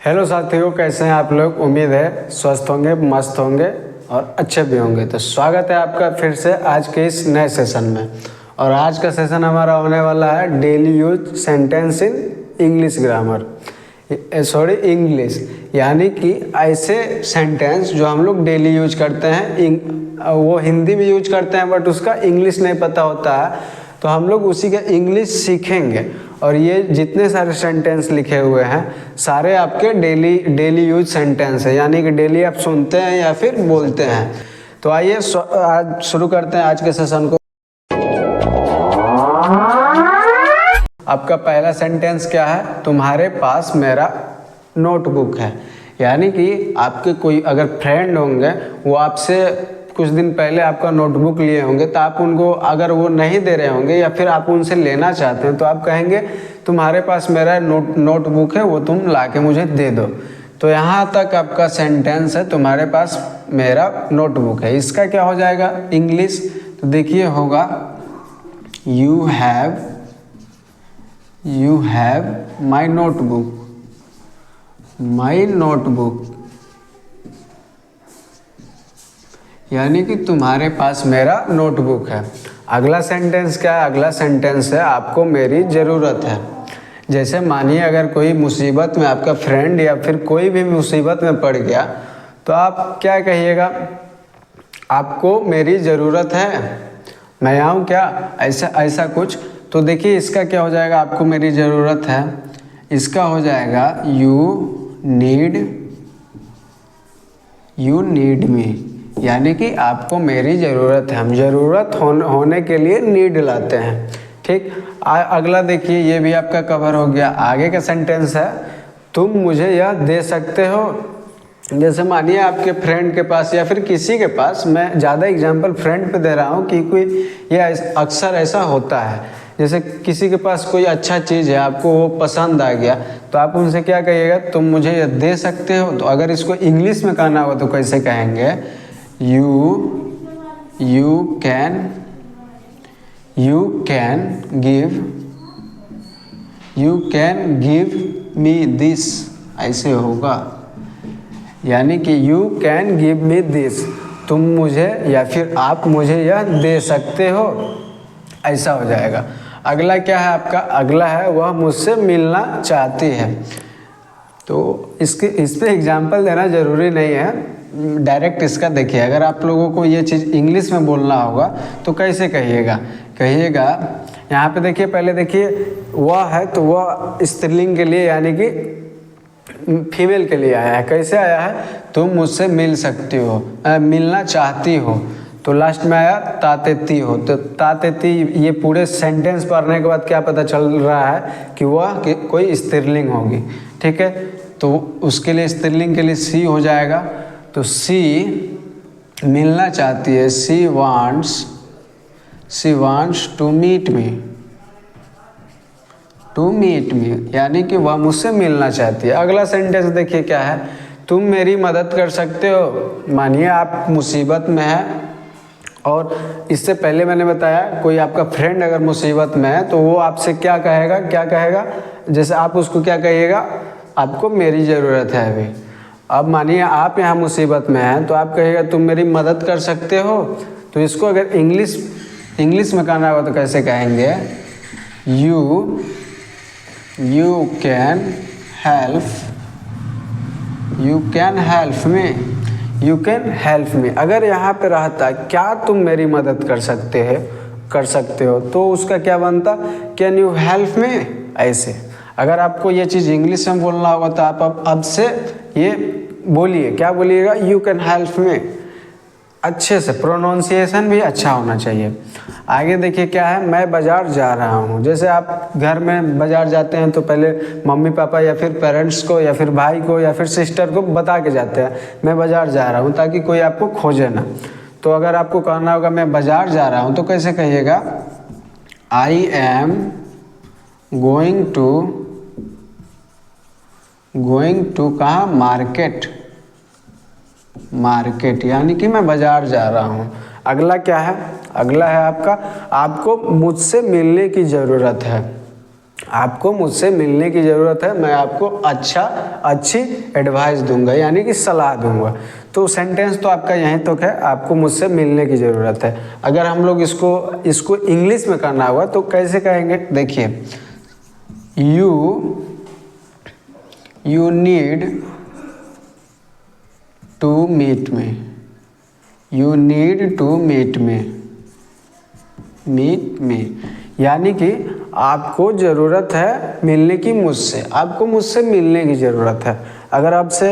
Hello साथियों, कैसे हैं आप लोग। उम्मीद है स्वस्थ होंगे, मस्त होंगे और अच्छे भी होंगे। तो स्वागत है आपका फिर से आज के इस नए सेशन में। और आज का सेशन हमारा होने वाला है daily use sentence in English grammar, English, यानी कि ऐसे सेंटेंस जो हम लोग डेली यूज करते हैं, वो हिंदी में यूज करते हैं बट उसका इंग्लिश नहीं पता होता है, तो हम लोग उसी का इंग्लिश सीखेंगे। और ये जितने सारे सेंटेंस लिखे हुए हैं सारे आपके डेली यूज सेंटेंस है, यानी कि डेली आप सुनते हैं या फिर बोलते हैं। तो आइए आज शुरू करते हैं आज के सेशन को। आपका पहला सेंटेंस क्या है? तुम्हारे पास मेरा नोटबुक है। यानी कि आपके कोई अगर फ्रेंड होंगे, वो आपसे कुछ दिन पहले आपका नोटबुक लिए होंगे, तो आप उनको अगर वो नहीं दे रहे होंगे या फिर आप उनसे लेना चाहते हैं, तो आप कहेंगे तुम्हारे पास मेरा नोटबुक है, वो तुम लाके मुझे दे दो। तो यहाँ तक आपका सेंटेंस है, तुम्हारे पास मेरा नोटबुक है। इसका क्या हो जाएगा इंग्लिश? तो देखिए होगा यू हैव माई नोटबुक, यानी कि तुम्हारे पास मेरा नोटबुक है। अगला सेंटेंस क्या है? अगला सेंटेंस है आपको मेरी ज़रूरत है। जैसे मानिए अगर कोई मुसीबत में, आपका फ्रेंड या फिर कोई भी मुसीबत में पड़ गया, तो आप क्या कहिएगा? आपको मेरी ज़रूरत है, मैं आऊँ क्या, ऐसा कुछ। तो देखिए इसका क्या हो जाएगा? आपको मेरी ज़रूरत है, इसका हो जाएगा यू नीड मी, यानी कि आपको मेरी ज़रूरत है। हम ज़रूरत होने के लिए नीड लाते हैं। ठीक, अगला देखिए, ये भी आपका कवर हो गया। आगे का सेंटेंस है तुम मुझे यह दे सकते हो। जैसे मानिए आपके फ्रेंड के पास या फिर किसी के पास, मैं ज़्यादा एग्जांपल फ्रेंड पे दे रहा हूँ कि कोई ये अक्सर ऐसा होता है, जैसे किसी के पास कोई अच्छा चीज़ है, आपको वो पसंद आ गया, तो आप उनसे क्या कहिएगा? तुम मुझे यह दे सकते हो। तो अगर इसको इंग्लिश में कहना हो तो कैसे कहेंगे? you can give me this, ऐसे होगा। यानी कि you can give me this, तुम मुझे या फिर आप मुझे यह दे सकते हो, ऐसा हो जाएगा। अगला क्या है आपका? अगला है वह मुझसे मिलना चाहती है। तो इस पे एग्जाम्पल देना ज़रूरी नहीं है, डायरेक्ट इसका देखिए। अगर आप लोगों को ये चीज़ इंग्लिश में बोलना होगा तो कैसे कहिएगा? यहाँ पे देखिए, पहले देखिए वह है, तो वह स्त्रीलिंग के लिए यानी कि फीमेल के लिए आया है। कैसे आया है? तुम मुझसे मिल सकती हो, मिलना चाहती हो। तो लास्ट में आया तातेती हो। तो तातेती, ये पूरे सेंटेंस पढ़ने के बाद क्या पता चल रहा है कि वह कोई स्त्रीलिंग होगी। ठीक है, तो उसके लिए स्त्रीलिंग के लिए सी हो जाएगा। तो सी मिलना चाहती है, she wants to meet me, यानी कि वह मुझसे मिलना चाहती है। अगला सेंटेंस देखिए क्या है? तुम मेरी मदद कर सकते हो। मानिए आप मुसीबत में हैं, और इससे पहले मैंने बताया कोई आपका फ्रेंड अगर मुसीबत में है तो वो आपसे क्या कहेगा? जैसे आप उसको क्या कहिएगा? आपको मेरी ज़रूरत है अभी। अब मानिए आप यहाँ मुसीबत में हैं, तो आप कहिएगा तुम मेरी मदद कर सकते हो। तो इसको अगर इंग्लिश में कहना होगा तो कैसे कहेंगे? You can help me. अगर यहाँ पे रहता क्या तुम मेरी मदद कर सकते हो, तो उसका क्या बनता? कैन यू हेल्प मी, ऐसे। अगर आपको ये चीज़ इंग्लिश में बोलना होगा तो आप अब से ये बोलिए, क्या बोलिएगा? यू कैन हेल्प मी, अच्छे से, प्रोनाउंसिएशन भी अच्छा होना चाहिए। आगे देखिए क्या है? मैं बाज़ार जा रहा हूँ। जैसे आप घर में बाज़ार जाते हैं तो पहले मम्मी पापा या फिर पेरेंट्स को या फिर भाई को या फिर सिस्टर को बता के जाते हैं मैं बाज़ार जा रहा हूँ, ताकि कोई आपको खोजे ना। तो अगर आपको कहना होगा मैं बाज़ार जा रहा हूँ, तो कैसे कहिएगा? आई एम गोइंग टू कहाँ? मार्केट, यानी कि मैं बाज़ार जा रहा हूँ। अगला क्या है? अगला है आपको मुझसे मिलने की ज़रूरत है। आपको मुझसे मिलने की ज़रूरत है, मैं आपको अच्छी एडवाइस दूंगा, यानी कि सलाह दूंगा। तो सेंटेंस तो आपका यहीं तक है, आपको मुझसे मिलने की ज़रूरत है। अगर हम लोग इसको इंग्लिश में करना होगा तो कैसे कहेंगे, देखिए, you need to meet me, you need to meet me, यानी कि आपको ज़रूरत है मिलने की मुझसे, आपको मुझसे मिलने की ज़रूरत है। अगर आपसे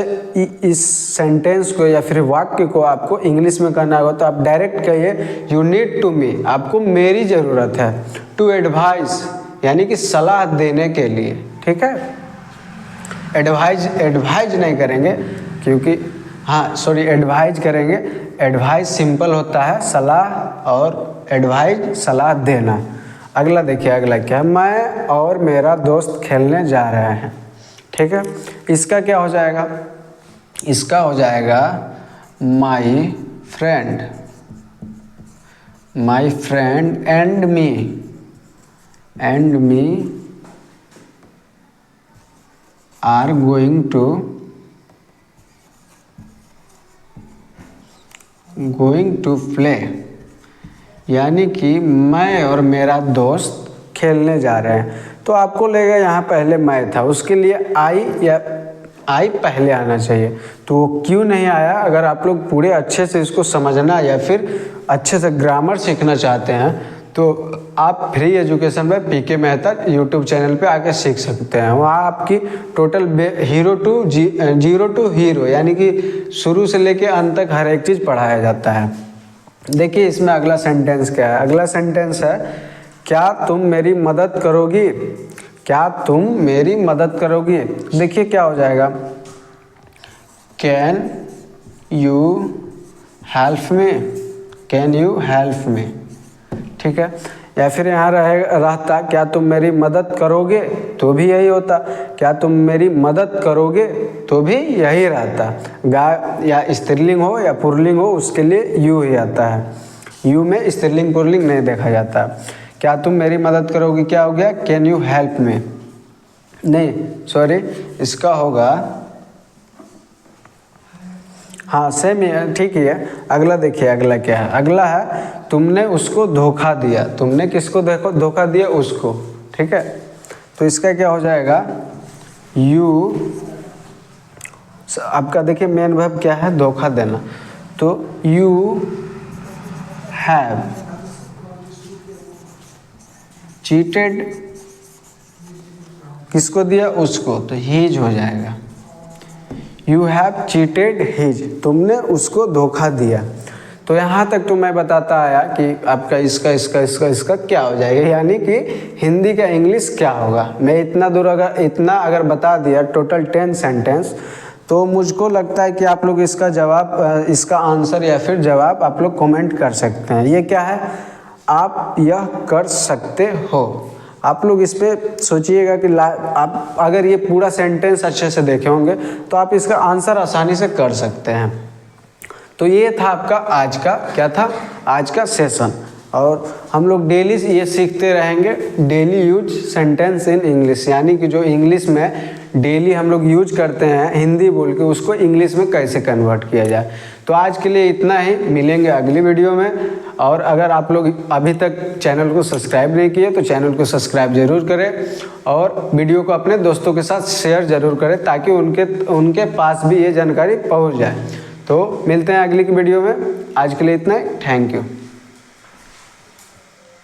इस सेंटेंस को या फिर वाक्य को आपको इंग्लिश में करना होगा तो आप डायरेक्ट कहिए यू नीड टू मी, आपको मेरी ज़रूरत है। टू एडवाइस यानी कि सलाह देने के लिए, ठीक है। एडवाइज नहीं करेंगे क्योंकि एडवाइज करेंगे। एडवाइस सिंपल होता है सलाह, और एडवाइज सलाह देना। अगला देखिए, अगला क्या है, मैं और मेरा दोस्त खेलने जा रहे हैं, ठीक है। इसका क्या हो जाएगा, इसका हो जाएगा my friend and me are going to play, यानी कि मैं और मेरा दोस्त खेलने जा रहे हैं। तो आपको लेगा यहाँ पहले मैं था, उसके लिए आई पहले आना चाहिए। तो वो क्यों नहीं आया, अगर आप लोग पूरे अच्छे से इसको समझना या फिर अच्छे से ग्रामर सीखना चाहते हैं तो आप फ्री एजुकेशन में पीके मेहता यूट्यूब चैनल पे आके सीख सकते हैं। वहाँ आपकी टोटल जीरो टू हीरो यानी कि शुरू से लेके अंत तक हर एक चीज़ पढ़ाया जाता है। देखिए इसमें अगला सेंटेंस क्या है, अगला सेंटेंस है क्या तुम मेरी मदद करोगी, क्या तुम मेरी मदद करोगी। देखिए क्या हो जाएगा, कैन यू हेल्प मी, ठीक है। या फिर यहाँ रहता क्या तुम मेरी मदद करोगे, तो भी यही होता। क्या तुम मेरी मदद करोगे, तो भी यही रहता। गाय या स्त्रीलिंग हो या पुल्लिंग हो उसके लिए यू ही आता है। यू में स्त्रीलिंग पुल्लिंग नहीं देखा जाता। क्या तुम मेरी मदद करोगे क्या हो गया, कैन यू हेल्प मी, नहीं सॉरी, इसका होगा हाँ सेम ही है, ठीक ही है। अगला देखिए, अगला क्या है, अगला है तुमने उसको धोखा दिया। तुमने किसको धोखा दिया, उसको, ठीक है। तो इसका क्या हो जाएगा, यू, आपका देखिए मेन वर्ब क्या है, धोखा देना। तो यू हैव चीटेड, किसको दिया, उसको, तो हीज हो जाएगा। यू हैव चीटेड हिज, तुमने उसको धोखा दिया। तो यहाँ तक तो मैं बताता आया कि आपका इसका क्या हो जाएगा, यानी कि हिंदी का इंग्लिश क्या होगा। मैं इतना अगर बता दिया टोटल 10 सेंटेंस, तो मुझको लगता है कि आप लोग इसका आंसर या फिर जवाब आप लोग कमेंट कर सकते हैं। ये क्या है, आप यह कर सकते हो। आप लोग इस पे सोचिएगा कि आप अगर ये पूरा सेंटेंस अच्छे से देखे होंगे तो आप इसका आंसर आसानी से कर सकते हैं। तो ये था आपका आज का क्या था, आज का सेशन। और हम लोग डेली ये सीखते रहेंगे, daily use sentence in English, यानी कि जो इंग्लिश में डेली हम लोग यूज करते हैं हिंदी बोल के, उसको इंग्लिश में कैसे कन्वर्ट किया जाए। तो आज के लिए इतना ही, मिलेंगे अगली वीडियो में। और अगर आप लोग अभी तक चैनल को सब्सक्राइब नहीं किए तो चैनल को सब्सक्राइब ज़रूर करें और वीडियो को अपने दोस्तों के साथ शेयर ज़रूर करें ताकि उनके पास भी ये जानकारी पहुंच जाए। तो मिलते हैं अगली की वीडियो में, आज के लिए इतना ही, थैंक यू।